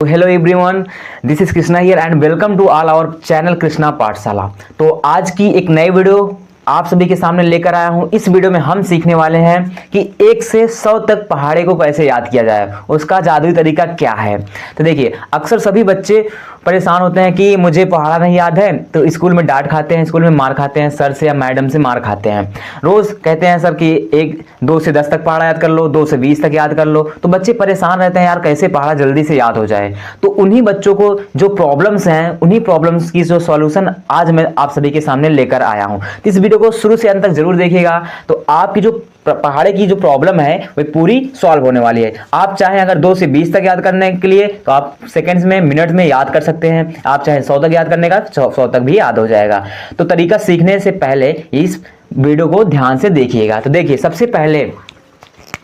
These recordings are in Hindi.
Hello everyone, this is Krishna here and welcome to all our channel Krishna Pathshala. तो आज की एक नई वीडियो आप सभी के सामने लेकर आया हूं। इस वीडियो में हम सीखने वाले हैं कि 1 से 100 तक पहाड़े को कैसे याद किया जाए, उसका जादुई तरीका क्या है। तो देखिए, अक्सर सभी बच्चे परेशान होते हैं कि मुझे पहाड़ा नहीं याद है, तो स्कूल में डांट खाते हैं, स्कूल में मार खाते हैं, सर से या मैडम से मार खाते हैं। रोज कहते हैं सर कि 2 से 10 तक पहाड़ा याद कर लो, 2 से 20 तक याद कर लो। तो बच्चे परेशान रहते हैं, यार कैसे पहाड़ा जल्दी से याद हो जाए। तो उन्हीं बच्चों को जो प्रॉब्लम्स हैं, उन्हीं प्रॉब्लम्स की जो सॉल्यूशन आज मैं आप सभी के सामने लेकर आया हूं। इस वीडियो को शुरू से अंत तक जरूर देखिएगा, तो आपकी जो पहाड़े की जो प्रॉब्लम है वो पूरी सॉल्व होने वाली है। आप चाहे अगर 2 से 20 तक याद करने के लिए तो आप सेकंड्स में, मिनट में याद कर सकते हैं। आप चाहे 100 तक याद करने का, 100 तक भी याद हो जाएगा। तो तरीका सीखने से पहले इस वीडियो को ध्यान से देखिएगा। तो देखिए, सबसे पहले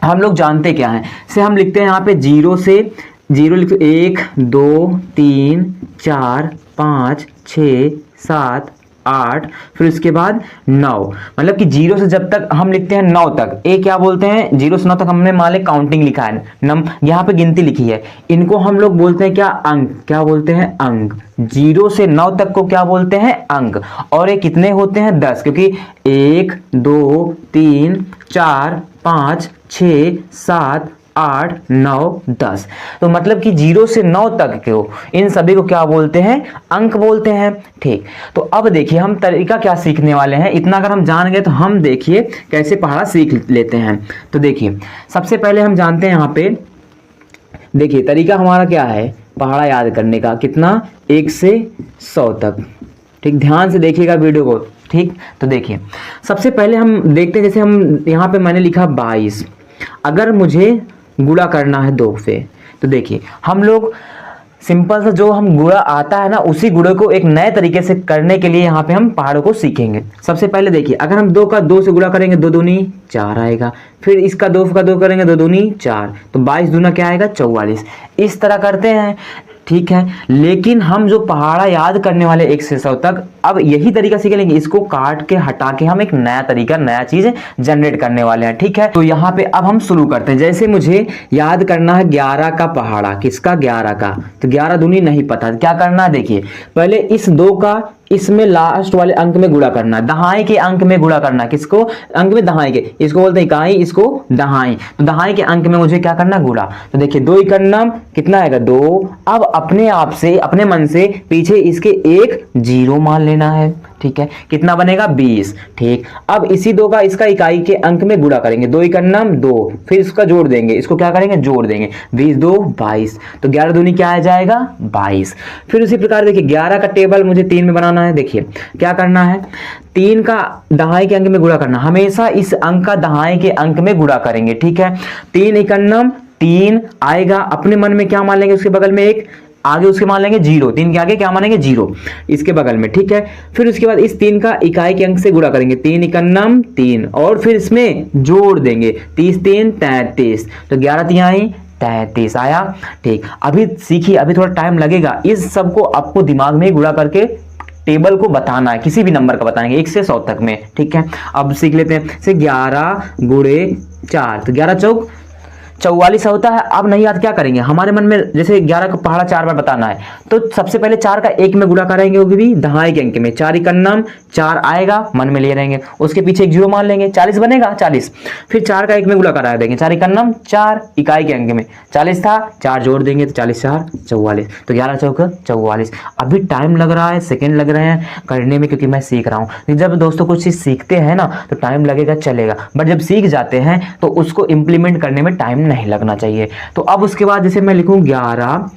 हम लोग जानते क्या है, से हम लिखते हैं यहाँ पे 0 से 0 लिखते 1 2 3 4 5 6 7 8, फिर उसके बाद 9। मतलब कि 0 से जब तक हम लिखते हैं 9 तक, ये क्या बोलते हैं, 0 से 9 तक हमने मान ले काउंटिंग लिखा है, यहाँ पे गिनती लिखी है। इनको हम लोग बोलते हैं क्या, अंक। क्या बोलते हैं, अंक। 0 से 9 तक को क्या बोलते हैं, अंक। और ये कितने होते हैं, 10, क्योंकि 1 2 3 4 5 6 7 8 9 10। तो मतलब कि 0 से 9 तक को, इन सभी को क्या बोलते हैं, अंक बोलते हैं। ठीक, तो अब देखिए हम तरीका क्या सीखने वाले हैं। इतना अगर हम जान गए तो हम देखिए कैसे पहाड़ा सीख लेते हैं। तो देखिए, सबसे पहले हम जानते हैं यहाँ पे, देखिए तरीका हमारा क्या है पहाड़ा याद करने का, कितना, 1 से 100 तक। ठीक, ध्यान से देखिएगा वीडियो को। ठीक, तो देखिए सबसे पहले हम देखते हैं, जैसे हम यहाँ पे मैंने लिखा 22, अगर मुझे गुणा करना है 2 से, तो देखिए हम लोग सिंपल सा जो हम गुणा आता है ना, उसी गुणे को एक नए तरीके से करने के लिए यहाँ पे हम पहाड़ों को सीखेंगे। सबसे पहले देखिए, अगर हम 2 का 2 से गुणा करेंगे, 2 दूनी 4 आएगा। फिर इसका 2 का 2 करेंगे, 2 दूनी 4, तो 22 दूना क्या आएगा, 44। इस तरह करते हैं। ठीक है, लेकिन हम जो पहाड़ा याद करने वाले 1 से 100 तक, अब यही तरीका सीख लेंगे। इसको काट के हटा के हम एक नया तरीका, नया चीज जनरेट करने वाले हैं। ठीक है, तो यहाँ पे अब हम शुरू करते हैं। जैसे मुझे याद करना है 11 का पहाड़ा, किसका, 11 का, तो 11 दूनी नहीं पता, क्या करना है, देखिए पहले इस 2 का इसमें लास्ट वाले अंक में गुणा करना है, दहाई के अंक में गुणा करना है। किसको, अंक में, दहाई के, इसको बोलते हैं इकाई, इसको दहाई। तो दहाई के अंक में मुझे क्या करना, गुणा। तो देखिए 2 इकन्नम कितना आएगा, 2। अब अपने आप से, अपने मन से पीछे इसके एक 0 मान लेना है। ठीक है, कितना बनेगा, 20। ठीक, अब इसी 2 का इसका इकाई के अंक में गुणा करेंगे, 2 इकन्नम 2, फिर इसका जोड़ देंगे, इसको क्या करेंगे, जोड़ देंगे, 20 2 22। तो 11 दूनी क्या आ जाएगा, 22। फिर उसी प्रकार देखिए 11 का टेबल मुझे 3 में बनाना है। देखिए क्या करना है, 3 का दहाई के अंक में गुणा करना, हमेशा इस अंक का दहाई के अंक में गुणा करेंगे। ठीक है, 3 इकन्नम 3 आएगा, अपने मन में क्या मान लेंगे, उसके बगल में एक आगे उसके मान लेंगे 0, 3 के आगे क्या मानेंगे, 0 इसके बगल में। ठीक है, फिर उसके बाद इस 3 का इकाई के अंक से गुणा करेंगे, 3 इकन्नम 3, और फिर इसमें जोड़ देंगे, 30 3 33, तो 11 तिहाई 33 आया। ठीक, अभी सीखिए, अभी थोड़ा टाइम लगेगा, इस सबको आपको दिमाग में गुणा करके टेबल को बताना है, किसी भी नंबर का बताएंगे 1 से 100 तक में। ठीक है, अब सीख लेते हैं। से 11 गुणे 4, तो 11 चौक 44 होता है। अब नहीं याद क्या करेंगे, हमारे मन में जैसे 11 का पहाड़ा 4 बार बताना है, तो सबसे पहले 4 का 1 में गुणा करेंगे, वो भी दहाई के अंक में, 4 इकन्नम 4 आएगा, मन में ले रहेंगे, उसके पीछे एक 0 मान लेंगे, 40 बनेगा, 40। फिर 4 का 1 में गुणा करा देंगे, 4 इकन्नम 4, इकाई के अंक में 40 था, 4 जोड़ देंगे, तो 40 4 44, तो 11 चौक 44। अभी टाइम लग रहा है, सेकेंड लग रहे हैं करने में, क्योंकि मैं सीख रहा हूँ। जब दोस्तों कुछ चीज सीखते हैं ना, तो टाइम लगेगा, चलेगा, बट जब सीख जाते हैं तो उसको इंप्लीमेंट करने में टाइम नहीं लगना चाहिए। तो अब उसके बाद जैसे मैं लिखूं 11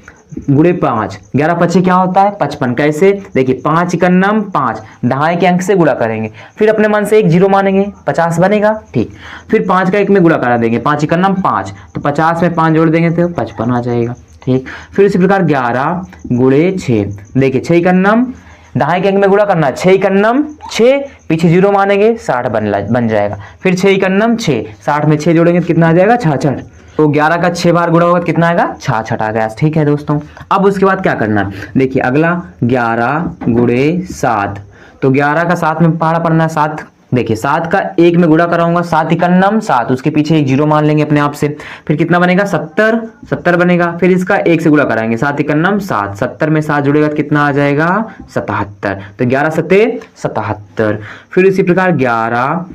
गुणे 5, 11 पचे क्या होता है, 55। कैसे, देखिए 5 इकन्नम 5, दहाई के अंक से गुणा करेंगे, फिर अपने मन से एक 0 मानेंगे, 50 बनेगा। ठीक, फिर 5 का 1 में गुणा करा देंगे, 5 इकन्नम 5, तो 50 में 5 जोड़ देंगे तो 55 आ जाएगा। ठीक, फिर इसी प्रकार 11 गुणे 6, देखिए 6 इकन्नम, दहाई के अंक में गुणा करना, 6 इकन्नम 6, पीछे 0 मानेंगे, 60 बन जाएगा। फिर 6 इकन्नम 6, 60 में 6 जोड़ेंगे तो कितना आ जाएगा, 66। तो 11 का 6 बार गुणा होगा तो कितना आएगा, 66 आ गया। ठीक है दोस्तों, अब उसके बाद क्या करना है, देखिए अगला 11 गुणे 7, तो 11 का 7 में पहाड़ा पढ़ना है, 7 देखिए 7 का 1 में गुणा कराऊंगा, 7 इकन्नम 7, उसके पीछे एक जीरो मान लेंगे अपने आप से, फिर कितना बनेगा 70, 70 बनेगा। फिर इसका 1 से गुणा कराएंगे, 7 इकन्नम 7, 70 में 7 जुड़ेगा तो कितना आ जाएगा 77, तो 11 सत्ते 77। फिर इसी प्रकार 11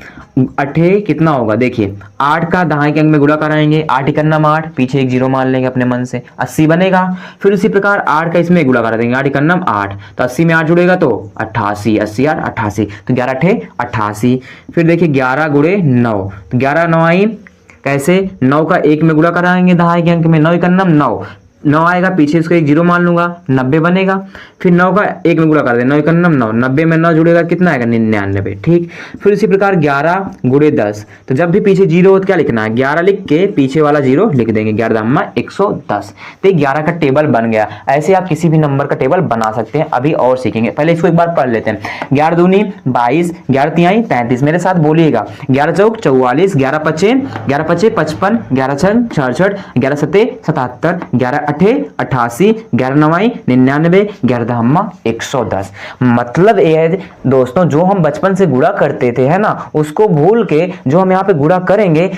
अठे कितना होगा, देखिए 8 का दहाई के अंक में गुणा कराएंगे, 8 इकन्नम 8, पीछे एक जीरो मान लेंगे अपने मन से, 80 बनेगा। फिर उसी प्रकार 8 का इसमें गुणा करा देंगे, 8 इकन्नम 8, तो 80 में 8 जुड़ेगा तो 88, 80 8 88, तो 11 अठे 88। फिर देखिए 11 गुणे 9, तो 11 9 आई कैसे, 9 का 1 में गुणा कराएंगे दहाई के अंक में, 9 इकन्नम 9, 9 आएगा, पीछे इसको एक जीरो मान लूंगा, 90 बनेगा। फिर 9 का 1 में गुणा कर दें, 9 इकन्नम 9, 90 में 9 जुड़ेगा कितना आएगा 99, ठीक। फिर इसी प्रकार 11 गुणे 10, तो जब भी पीछे जीरो हो तो क्या लिखना है, 11 लिख के पीछे वाला जीरो लिख देंगे, 11 दम्मा 110। तो 11 का टेबल बन गया। ऐसे आप किसी भी नंबर का टेबल बना सकते हैं, अभी और सीखेंगे, पहले इसको एक बार पढ़ लेते हैं। 11 दूनी 22, 11 तिहाई 33, मेरे साथ बोलिएगा, 11 चौक 44, 11 पचे 55, 11 छंग 66, 11 सत्ते 77, 11 अठे 88, 11 नवाई 99, 11 दहम्मा 110। मतलब ये है दोस्तों, जो हम बचपन से गुणा करते थे है ना, उसको भूल के जो हम यहाँ पे गुणा करेंगे,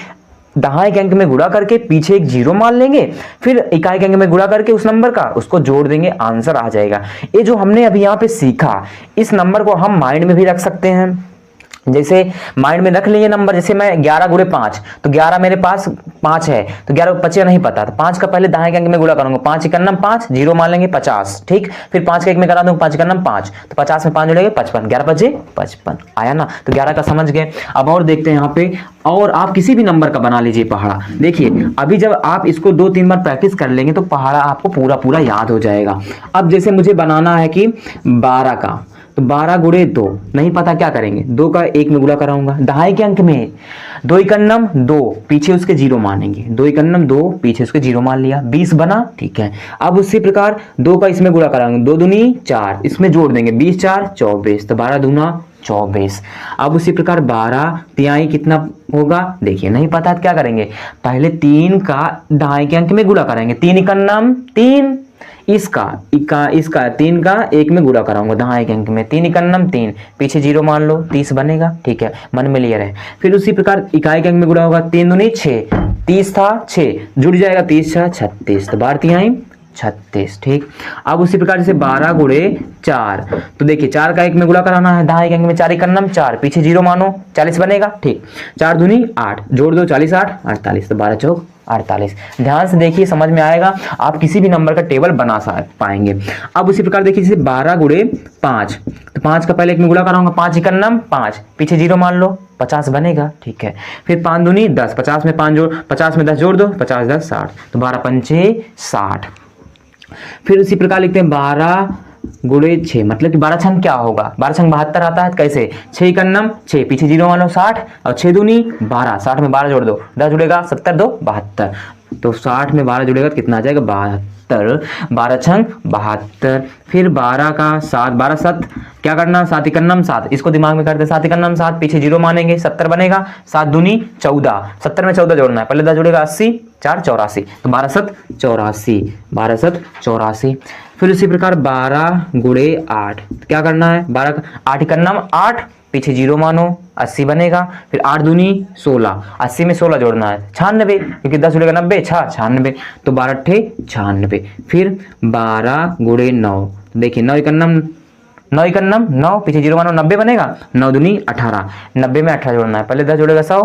दहाई के अंक में गुणा करके पीछे एक जीरो मान लेंगे, फिर इकाई के अंक में गुणा करके उस नंबर का उसको जोड़ देंगे, आंसर आ जाएगा। ये जो हमने अभी यहाँ पे सीखा, इस नंबर को हम माइंड में भी रख सकते हैं। जैसे माइंड में रख लीजिए नंबर, जैसे मैं 11 गुणे 5, तो 11 मेरे पास 5 है, तो 11 25 नहीं पता, तो 5 का पहले दाएं के अंक में गुणा करूंगा, 5 इकन्नम 5, जीरो मान लेंगे 50, ठीक। फिर 5 का 1 में करा दूंगा, 5 इकन्नम 5, तो 50 में 5 जुड़ेगा 55, 11 बचे 55 आया ना, तो 11 का समझ गए। अब और देखते हैं यहाँ पे, और आप किसी भी नंबर का बना लीजिए पहाड़ा। देखिए अभी जब आप इसको 2-3 बार प्रैक्टिस कर लेंगे तो पहाड़ा आपको पूरा पूरा याद हो जाएगा। अब जैसे मुझे बनाना है कि 12 का, तो 12 गुणे 2 नहीं पता, क्या करेंगे, 2 का 1 में गुणा कराऊंगा, दहाई के अंक में 2 इकन्नम 2, पीछे उसके जीरो मानेंगे, 2 इकन्नम 2, पीछे उसके जीरो मान लिया, 20 बना, ठीक है। अब उसी प्रकार 2 का इसमें गुणा कराएंगे, 2 दूनी 4, इसमें जोड़ देंगे, 20 4 24, तो 12 दूना 24। अब उसी प्रकार 12 तिहाई कितना होगा, देखिए नहीं पता तो क्या करेंगे, पहले 3 का दहाई के अंक में गुणा कराएंगे, 3 इकन्नम 3, इसका 3 का 1 में गुणा कराऊंगा दहाई के अंक में, 3 इकन्नम 3, पीछे जीरो मान लो, 30 बनेगा, ठीक है, मन में लिया रहे। फिर उसी प्रकार इकाई के अंक में गुणा होगा, 3 दूनी 6, 30 था 6 जुड़ जाएगा, 30 6 36, तो 12 तिहाई 36, ठीक। अब उसी प्रकार जैसे 12 गुणे 4, तो देखिए 4 का 1 में गुणा कराना है, दहाई के अंक में 4 इकन्नम 4, पीछे जीरो मानो, 40 बनेगा, ठीक। 4 दूनी 8, जोड़ दो 40 8 48, तो 12 चौक 48। ध्यान से देखिए, समझ में आएगा, आप किसी भी नंबर का टेबल बना पाएंगे। अब उसी प्रकार देखिए जैसे 12 गुणे 5, तो 5 का पहले 1 में गुणा कराऊंगा, 5 इकन्नम 5, पीछे जीरो मान लो, 50 बनेगा, ठीक है। फिर 5 दूनी 10, 50 में 5 जोड़, 50 में 10 जोड़ दो, 50 10 60, तो 12 पंचे 60। फिर उसी प्रकार लिखते हैं 12 गुणे 6, मतलब कि 12 छंग क्या होगा, 12 छंग 72 आता है, कैसे, 6 इकन्नम 6, पीछे जीरो मान लो 60, और 6 दूनी 12, 60 में 12 जोड़ दो, 10 जुड़ेगा, 70 2 72, तो 60 में 12 जुड़ेगा तो कितना आ जाएगा 72, 12 छंग 72। फिर 12 का 7, 12 7 क्या करना, 7 इकन्नम 7, इसको दिमाग में करते हैं, 7 इकन्नम 7, पीछे जीरो मानेंगे, 70 बनेगा, 7 दूनी 14, 70 में 14 जोड़ना है, पहले 10 जुड़ेगा 80 4 84, तो 12 7 84, 12 7 84। फिर उसी प्रकार 12 गुणे 8, क्या करना है, 12 8 इकन्नम 8, पीछे जीरो मानो, 80 बनेगा। फिर 8 दूनी 16, 80 में 16 जोड़ना है, 96, क्योंकि 10 जुड़ेगा 90 96, तो 12 अट्ठे 96। फिर 12 गुणे 9, देखिए 9 इकन्नम 9, पीछे जीरो मानो, 90 बनेगा, 9 दूनी 18, 90 में 18 जोड़ना है, पहले 10 जोड़ेगा 100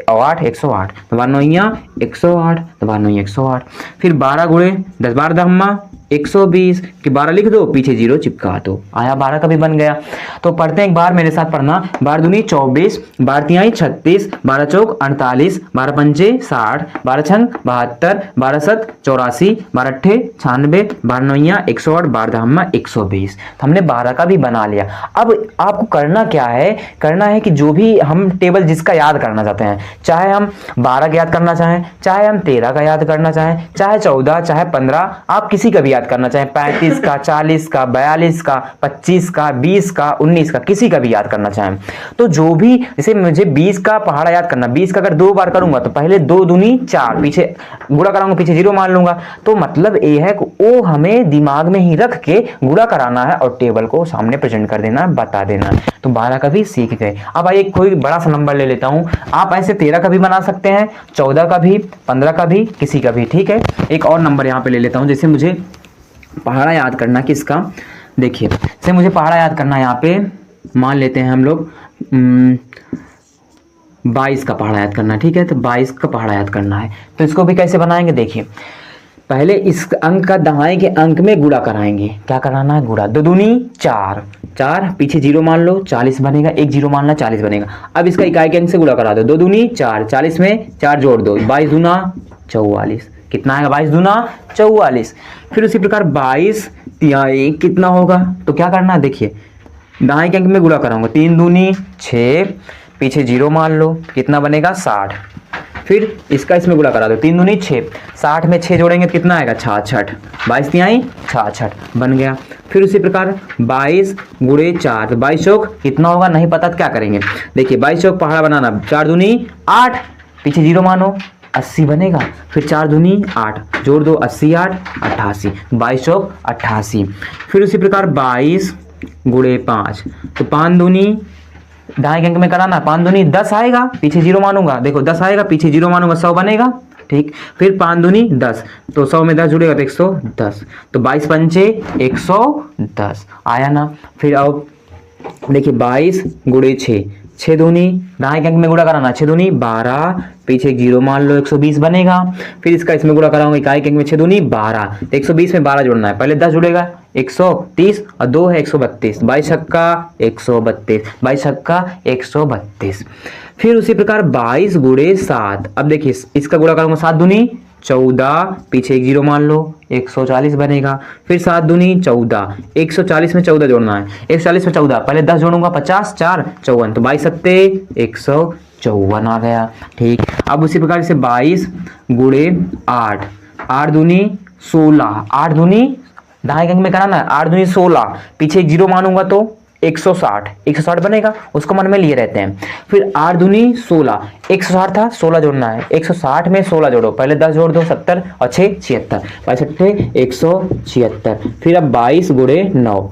और 8 108, तो 12 9 108, तो 12 9 108। फिर 12 गुणे 10, 12 दहम्मा 120, कि 12 लिख दो, पीछे जीरो चिपका दो, आया 12 का भी बन गया। तो पढ़ते हैं, एक बार मेरे साथ पढ़ना, 12 दूनी 24, 12 तिहाई 36, 12 चौक 48, 12 पंचे 60, 12 छंग 72, 12 7 84, 12 अट्ठे 96, 12 9 108, 12 दहम्मा 120। हमने 12 का भी बना लिया। अब आपको करना क्या है, करना है कि जो भी हम टेबल जिसका याद करना चाहते हैं, चाहे हम 12 का याद करना चाहें, चाहे हम 13 का याद करना चाहें, चाहे 14, चाहे 15, आप किसी का भी याद याद करना, चाहे 35 का, 40 का, 42 का, 25 का, 20 का, 19 का, किसी का भी याद करना चाहें। तो जो भी, जैसे मुझे 20 का पहाड़ा याद करना, 20 का अगर 2 बार करूंगा तो पहले 2 दूनी 4, पीछे गुणा कराऊंगा, पीछे 0 मान लूंगा। तो मतलब ये है कि वो हमें दिमाग में ही रख के गुणा कराना है और टेबल को सामने प्रेजेंट कर देना, बता देना। तो 12 का भी सीख गए। अब आइए कोई बड़ा सा नंबर ले लेता हूं। आप ऐसे 13 का भी बना सकते हैं, 14 का भी, 15 का भी, किसी का भी, ठीक है। एक और नंबर यहाँ पे ले लेता हूँ। जैसे मुझे पहाड़ा याद करना किसका, देखिए जैसे मुझे पहाड़ा याद करना है, यहाँ पे मान लेते हैं हम लोग 22 का पहाड़ा याद करना है, ठीक है। तो 22 का पहाड़ा याद करना है, तो इसको भी कैसे बनाएंगे, देखिए पहले इस अंक का दाएं के अंक में गुणा कराएंगे। क्या कराना है, गुणा। 2 दूनी 4, 4 पीछे 0 मान लो, 40 बनेगा, 1 0 मान लो, 40 बनेगा। अब इसका इकाई के अंक से गुणा करा दो। 2 दूनी 4, 40 में 4 जोड़ दो, 22 दूना 44। कितना आएगा, 22 दूना 44। फिर उसी प्रकार 22 तिहाई कितना होगा, तो क्या करना है, देखिए दाएं के अंक में गुणा कराऊंगा। 3 दूनी 6, पीछे 0 मान लो, कितना बनेगा 60। फिर इसका इसमें गुणा करा दो, 3 दूनी 6, 60 में 6 जोड़ेंगे तो कितना आएगा 66, 22 तिहाई 66 बन गया। फिर उसी प्रकार 22 गुणे 4, तो 22 चौक कितना होगा, नहीं पता तो क्या करेंगे, देखिए 22 चौक पहाड़ा बनाना, 4 दूनी 8, पीछे 0 मानो, 80 बनेगा। फिर 4 दूनी 8, जोड़ दो 80 8 88, 22 चौक 88। फिर उसी प्रकार 22 गुणे 5, तो 5 दूनी दाएं अंक में कराना, 5 दूनी 10 आएगा, पीछे 0 मानूंगा, देखो 10 आएगा, पीछे 0 मानूंगा, 100 बनेगा, ठीक। फिर 5 दूनी 10, तो 100 में 10 जुड़ेगा तो 110, तो 22 पंचे 110 आया ना। फिर अब देखिए 22 गुणे 6, 6 दूनी दाएं अंक में गुणा कराना, 6 दूनी 12, पीछे 0 मान लो, 120 बनेगा। फिर इसका इसमें गुणा कराऊंगा, इकाई के अंक में 6 दूनी 12, 120 में 12 जोड़ना है, पहले 10 जुड़ेगा 130 और 2 है 132, 22 छक्का 132, 22 छक्का 132। फिर उसी प्रकार 22 गुणे 7, अब देखिए इसका गुणा करूंगा, 7 दूनी 14, पीछे 1 0 मान लो, 140 बनेगा। फिर 7 दूनी 14, 140 में 14 जोड़ना है, 140 में 14, पहले 10 जोड़ूंगा, 50 4 54, तो 22 सत्ते 154 आ गया, ठीक। अब उसी प्रकार से 22 गुणे 8, 8 दूनी 16, 8 दूनी दाएं अंक में कराना है, 8 दूनी 16, पीछे 1 0 मानूंगा तो 160, 160 बनेगा, उसको मन में लिए रहते हैं। फिर 8 दूनी 16, 160 था, 16 जोड़ना है, 160 में 16 जोड़ो, पहले 10 जोड़ दो, 70 और 6 76, 62 176। फिर अब 22 गुणे 9,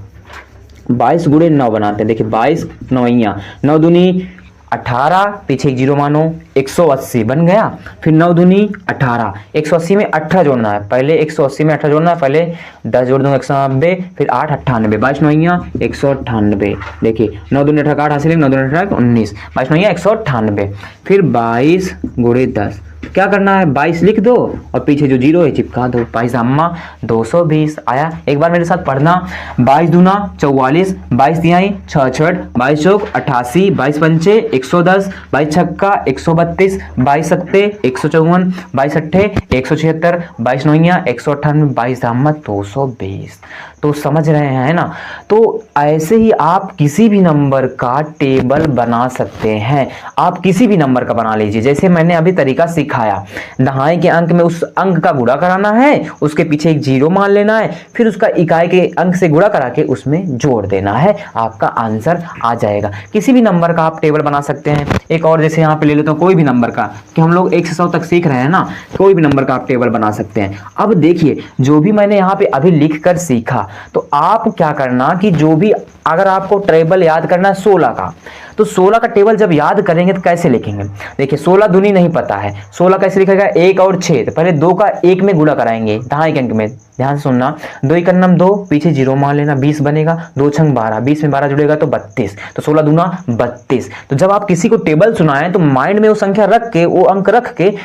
22 गुणे 9 बनाते हैं, देखिए 22 नौइयाँ, 9 दूनी 18, पीछे 1 0 मानो, 180 बन गया। फिर 9 दूनी 18, 180 में 18 जोड़ना है, पहले 180 में 18 जोड़ना है, पहले 10 जोड़ दूंगा 190, फिर 8 98, 22 नौइयाँ 198, देखिए 9 दूनी 18 8 हासिल, 9 दूनी 18 19, 22 नौइयाँ 198। फिर 22 गुणे 10, क्या करना है, 22 लिख दो और पीछे जो 0 है चिपका दो, 22 अम्मा 220 आया। एक बार मेरे साथ पढ़ना, 22 दूना 44, 22 तिहाई 66, 22 चौक 88, 22 पंचे 110, 22 छक्का 132, 22 सत्ते 154, 22 अट्ठे 176, 22 नौइयाँ 198, 22 अम्मा 220। तो समझ रहे हैं ना। तो ऐसे ही आप किसी भी नंबर का टेबल बना सकते हैं, आप किसी भी नंबर का बना लीजिए। जैसे मैंने अभी तरीका सिखाया, दाएं के अंक में उस अंक का गुणा कराना है, उसके पीछे 1 0 मान लेना है, फिर उसका इकाई के अंक से गुणा करा के उसमें जोड़ देना है, आपका आंसर आ जाएगा। किसी भी नंबर का आप टेबल बना सकते हैं। एक और जैसे यहाँ पे ले लेता हूँ कोई भी नंबर का, कि हम लोग 1 से 100 तक सीख रहे हैं ना, कोई भी नंबर का आप टेबल बना सकते हैं। अब देखिए जो भी मैंने यहाँ पे अभी लिख कर सीखा, तो आप क्या करना कि जो भी अगर आपको टेबल याद करना है 16 का, तो 16 का टेबल जब याद करेंगे तो कैसे लिखेंगे, देखिए 16 दूनी नहीं पता है, 16 कैसे लिखेगा, 1 और 6, तो पहले 2 का 1 में गुणा कराएंगे दाएं के अंक में, ध्यान से सुनना, 2 1 2, पीछे 0 मान लेना, 20 बनेगा, 2 छंग 12, 20 में 12 जुड़ेगा तो 32, तो 16 दूना 32। तो जब आप किसी को टेबल सुनाएं तो माइंड में वो संख्या रख के, वो अंक रख के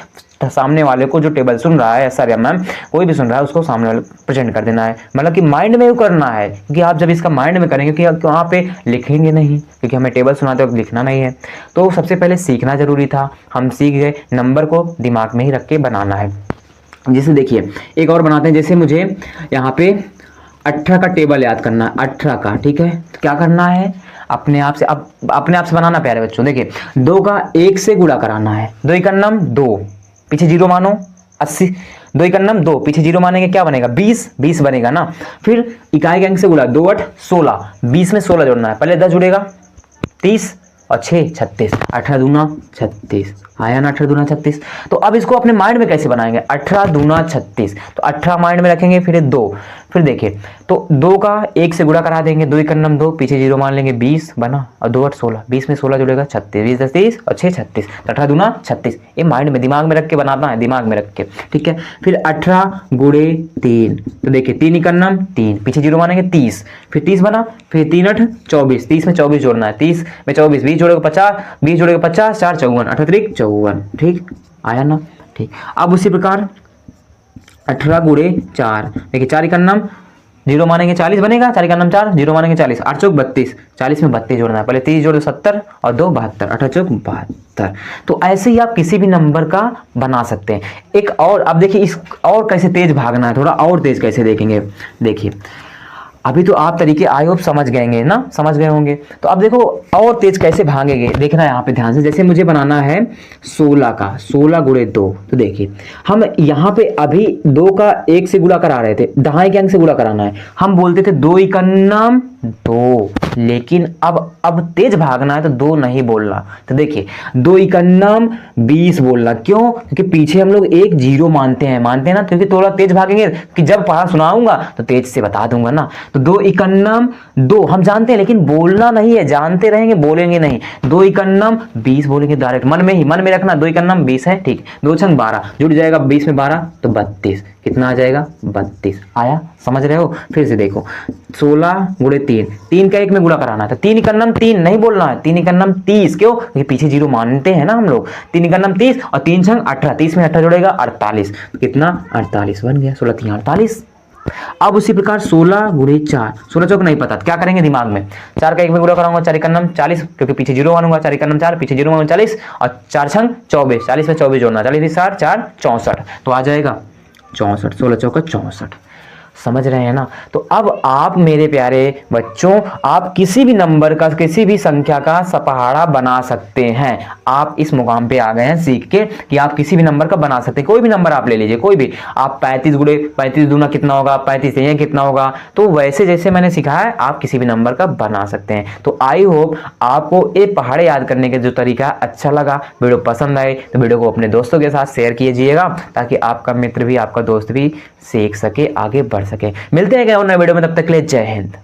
सामने वाले को, जो टेबल सुन रहा है सर या मैम कोई भी सुन रहा है, उसको सामने वाले प्रेजेंट कर देना है, मतलब कि माइंड में वो करना है। क्योंकि आप जब इसका माइंड में करेंगे, क्योंकि वहाँ पे लिखेंगे नहीं, क्योंकि हमें टेबल सुनाते वक्त लिखना नहीं है। तो सबसे पहले सीखना जरूरी था, हम सीख गए, नंबर को दिमाग में ही रख के बनाना है। जैसे देखिए एक और बनाते हैं, जैसे मुझे यहाँ पे 18 का टेबल याद करना है, 18 का, ठीक है। तो क्या करना है, अपने आप से, अब अपने आप से बनाना प्यारे बच्चों। देखिए 2 का 1 से गुणा कराना है, 2 1 2, पीछे 0 मानो, 80, 2 इक्का 2, पीछे 0 मानेंगे क्या बनेगा 20, 20 बनेगा ना। फिर इकाई के अंक से गुणा, 2 8 16, 20 में 16 जोड़ना है, पहले 10 जुड़ेगा 30 और 6 36, 18 दूना 36 आया ना, 18 दूना 36। तो अब इसको अपने माइंड में कैसे बनाएंगे, 18 दूना 36, तो 18 माइंड में रखेंगे, फिर 2, फिर देखिए तो 2 का 1 से गुणा करा देंगे, 2 इक्का 2, पीछे 0 मान लेंगे 20 बना, और 2 8 16, 20 में 16 जुड़ेगा 36, 20 10 30 और 6 36, तो 18 दूना 36। ये माइंड में दिमाग में रख के बनाना है, दिमाग में रख के, ठीक है। फिर 18 गुणे 3, तो देखिए 3 इक्का 3, पीछे 0 मानेंगे 30, फिर 30 बना, फिर 3 8 24, 30 में 24 जोड़ना है, 30 में 24, 20 जोड़ेगा 50, 20 जोड़ेगा 50, 4 54, 18 3 54, ठीक आया ना, ठीक। अब उसी प्रकार 18 गुणे 4, देखिए 4 इक्का 0 मानेंगे 40 बनेगा, 4 इक्का 4, 0 मानेंगे 40, 8 चौक 32, 40 में 32 जोड़ना है, पहले 30 जोड़ 70 और 2 72, 18 चौक 72। तो ऐसे ही आप किसी भी नंबर का बना सकते हैं। एक और अब देखिए इस और कैसे तेज भागना है, थोड़ा और तेज कैसे देखेंगे। देखिए अभी तो आप तरीके आई होप समझ गएंगे ना, समझ गए होंगे। तो अब देखो और तेज कैसे भागेंगे, देखना यहाँ पे ध्यान से। जैसे मुझे बनाना है 16 का, 16 गुणे 2, तो देखिए हम यहाँ पे अभी 2 का 1 से गुणा करा रहे थे, दहाई के अंक से गुणा कराना है। हम बोलते थे 2 इक्का 2, लेकिन अब तेज भागना है तो 2 नहीं बोलना। तो देखिए 2 इक्का 20 बोलना, क्यों? क्योंकि पीछे हम लोग 1 0 मानते हैं ना, क्योंकि थोड़ा तेज भागेंगे कि जब पढ़ा सुनाऊंगा तो तेज से बता दूंगा ना। तो 2 इक्का 2 हम जानते हैं, लेकिन बोलना नहीं है, जानते रहेंगे बोलेंगे नहीं। 2 इक्का 20 बोलेंगे डायरेक्ट, मन में रखना। 2 इक्का 20 है, ठीक। 2 छंग 12 जुड़ जाएगा, 20 में 12 तो 32, कितना आ जाएगा 32। आया, समझ रहे हो? फिर से देखो 16 गुणे 3, 3 का 1 में गुणा कराना था। 3 इक्का 3 नहीं बोलना है, 3 इक्का 30, क्यों? क्योंकि पीछे 0 मानते हैं ना हम लोग। 3 इक्का 30 और 3 छंग 18, 30 में 18 जोड़ेगा 48, कितना 48 बन गया, 16 3 48। अब उसी प्रकार 16 गुणे 4, 16 चौक नहीं पता, क्या करेंगे दिमाग में, 4 का 1 में गुणा कराऊंगा, 4 इक्का 40, क्योंकि पीछे 0 मानूंगा, 4 इक्का 4, पीछे 0 मानूंगा 40 और 4 छंग 24, 40 में 24 जोड़ना, 40 4 4 64, तो आ जाएगा 64, 16 चौका 64। समझ रहे हैं ना? तो अब आप मेरे प्यारे बच्चों, आप किसी भी नंबर का, किसी भी संख्या का सपहाड़ा बना सकते हैं। आप इस मुकाम पे आ गए हैं सीख के कि आप किसी भी नंबर का बना सकते हैं। कोई भी नंबर आप ले लीजिए, कोई भी। आप 35 गुणे 35 दूना कितना होगा, 35 ये कितना होगा, तो वैसे जैसे मैंने सिखाया है आप किसी भी नंबर का बना सकते हैं। तो आई होप आपको ये पहाड़े याद करने के जो तरीका अच्छा लगा, वीडियो पसंद आए तो वीडियो को अपने दोस्तों के साथ शेयर कीजिएगा, ताकि आपका मित्र भी, आपका दोस्त भी सीख सके, आगे बढ़ सके। मिलते हैं क्या और नए वीडियो में, तब तक के लिए जय हिंद।